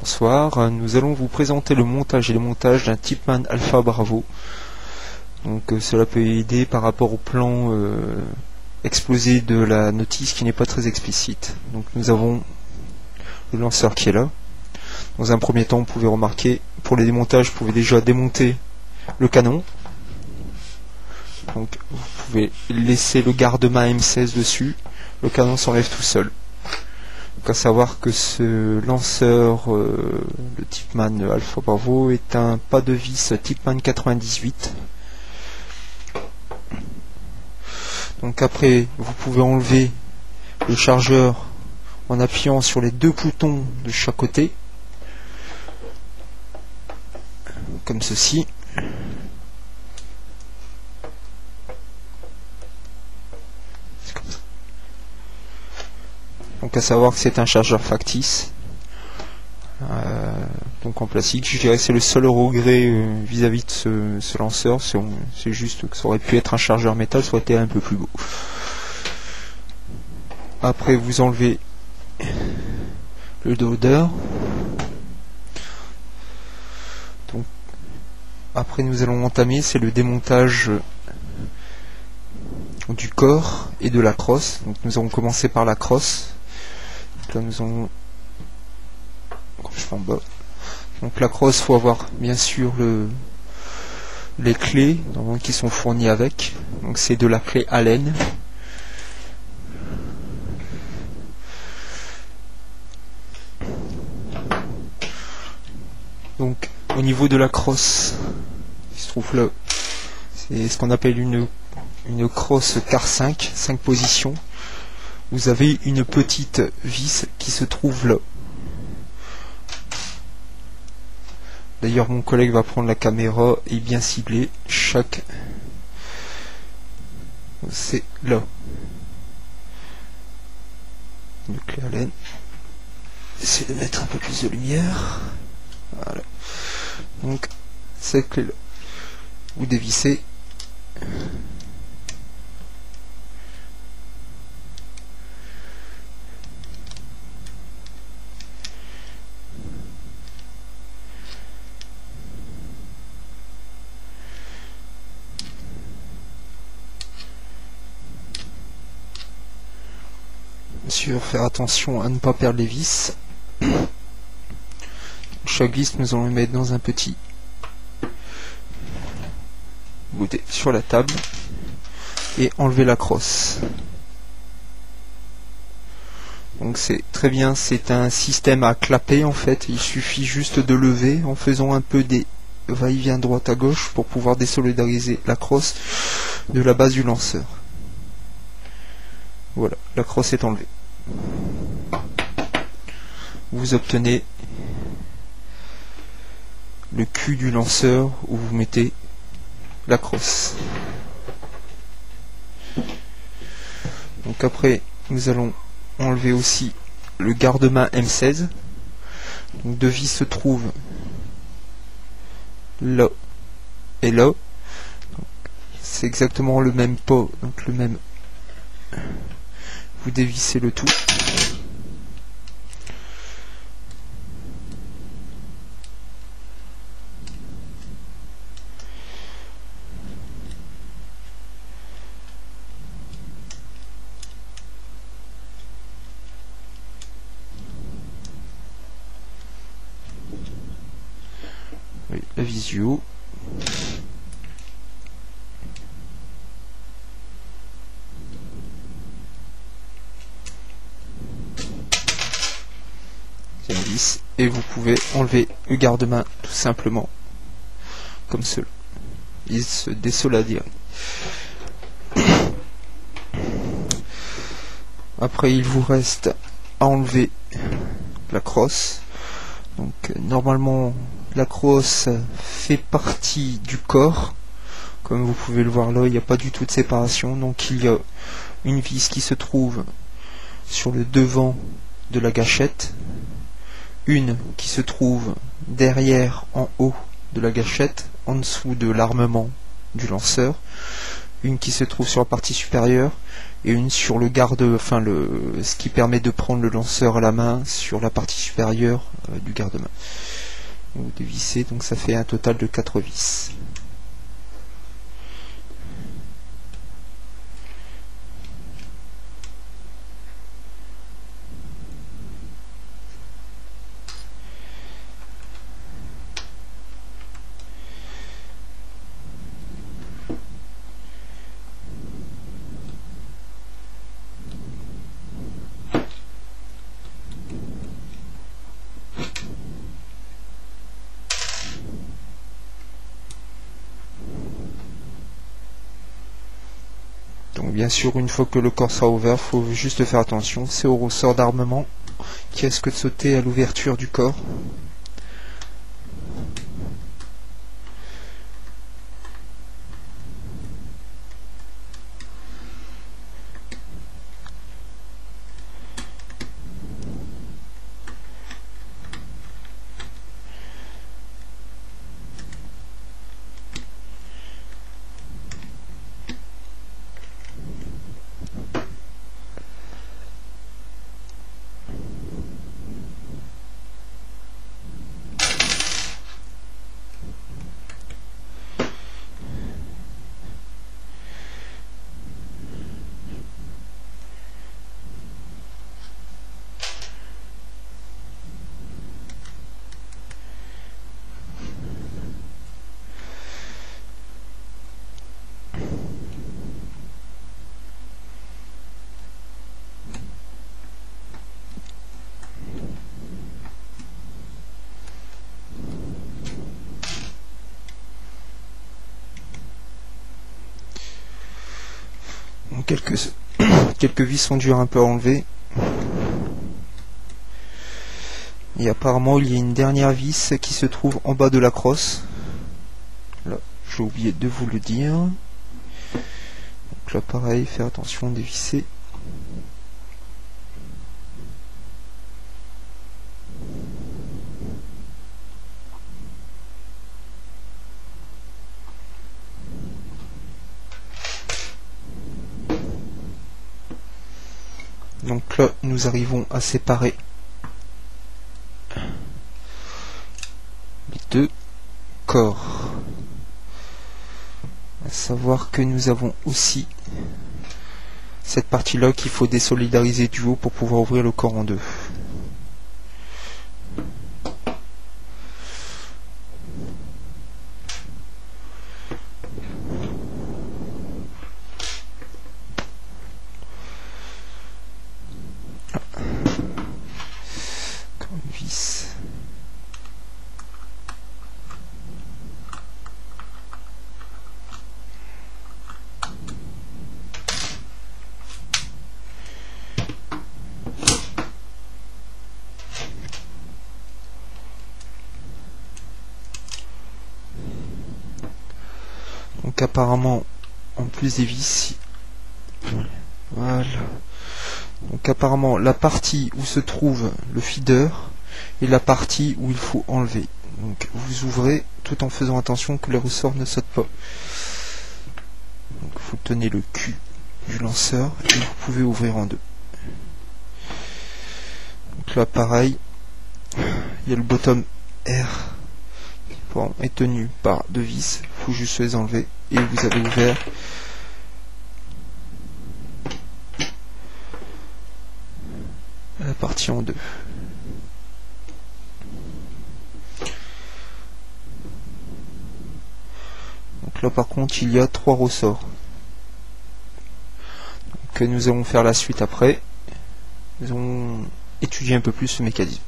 Bonsoir, nous allons vous présenter le montage et le montage d'un Tipman Alpha Bravo. Donc cela peut aider par rapport au plan exposé de la notice qui n'est pas très explicite. Donc nous avons le lanceur qui est là. Dans un premier temps, vous pouvez remarquer, pour les démontages, vous pouvez déjà démonter le canon. Donc vous pouvez laisser le garde-main M16 dessus, le canon s'enlève tout seul. Donc à savoir que ce lanceur, le Tipman Alpha Bravo, est un pas de vis Tipman 98. Donc après, vous pouvez enlever le chargeur en appuyant sur les deux boutons de chaque côté, comme ceci. Donc à savoir que c'est un chargeur factice, donc en plastique. Je dirais que c'est le seul regret vis-à-vis de ce lanceur, c'est juste que ça aurait pu être un chargeur métal, ça aurait été un peu plus beau. Après vous enlevez le loader. Donc après nous allons entamer, c'est le démontage du corps et de la crosse. Donc nous allons commencer par la crosse. Là nous allons, je fais en bas. Donc la crosse, faut avoir bien sûr les clés qui sont fournies avec. Donc c'est de la clé Allen. Donc au niveau de la crosse, qui se trouve là, c'est ce qu'on appelle une crosse car 5 positions. Vous avez une petite vis qui se trouve là. D'ailleurs mon collègue va prendre la caméra et bien cibler chaque... C'est là. Une clé Allen. Essayez de mettre un peu plus de lumière. Voilà. Donc cette clé là. Vous dévissez. Bien sûr, faire attention à ne pas perdre les vis. Chaque vis, nous allons le mettre dans un petit goûter sur la table et enlever la crosse. Donc c'est très bien, c'est un système à clapper en fait. Il suffit juste de lever en faisant un peu des va-et-vient droite à gauche pour pouvoir désolidariser la crosse de la base du lanceur. Voilà, la crosse est enlevée. Vous obtenez le cul du lanceur où vous mettez la crosse. Donc après, nous allons enlever aussi le garde-main M16. Donc deux vis se trouvent là et là. C'est exactement le même pot, donc le même. Vous dévissez le tout. Oui, la visio. Et vous pouvez enlever le garde-main tout simplement comme cela. Il se désolidifie. Après il vous reste à enlever la crosse. Donc normalement la crosse fait partie du corps. Comme vous pouvez le voir là, il n'y a pas du tout de séparation. Donc il y a une vis qui se trouve sur le devant de la gâchette. Une qui se trouve derrière en haut de la gâchette, en dessous de l'armement du lanceur, une qui se trouve sur la partie supérieure, et une sur le garde, enfin ce qui permet de prendre le lanceur à la main sur la partie supérieure du garde-main. Donc dévisser, donc ça fait un total de 4 vis. Donc bien sûr, une fois que le corps sera ouvert, il faut juste faire attention, c'est au ressort d'armement qui risque de sauter à l'ouverture du corps. Donc quelques vis sont dures un peu à enlever. Et apparemment il y a une dernière vis qui se trouve en bas de la crosse. Là, j'ai oublié de vous le dire. Donc là pareil, faire attention, dévisser. Donc là nous arrivons à séparer les deux corps. À savoir que nous avons aussi cette partie là qu'il faut désolidariser du haut pour pouvoir ouvrir le corps en deux. Encore une vis. Donc apparemment, en plus des vis, voilà. Donc apparemment, la partie où se trouve le feeder est la partie où il faut enlever. Donc vous ouvrez tout en faisant attention que les ressorts ne sautent pas. Donc vous tenez le cul du lanceur et vous pouvez ouvrir en deux. Donc là pareil, il y a le bottom R qui est tenu par deux vis, il faut juste les enlever et vous avez ouvert la partie en deux. Donc là par contre il y a 3 ressorts. Donc nous allons faire la suite après. Nous allons étudier un peu plus ce mécanisme.